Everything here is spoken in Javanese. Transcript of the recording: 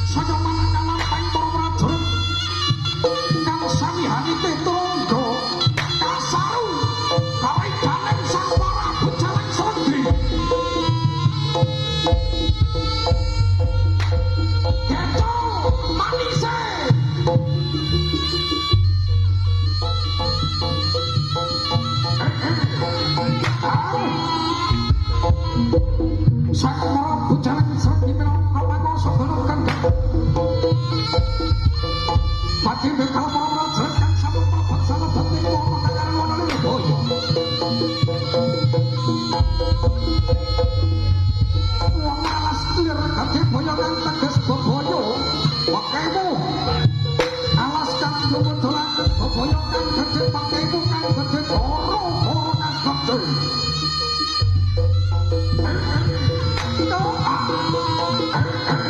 saya manangkan lampahing para prajurit kang samihani tetungga kasaru kawidanen sang Prabu Jaleng Sregi keco manise sang Prabu Jaleng Sregi minangka sabana kang pati bekal para prajurit kang sampun mlebet salebeting wonten nagara Wananegara wong alas lir gede boyo kang teges bebaya wakewu alas kang dolan bebaya kang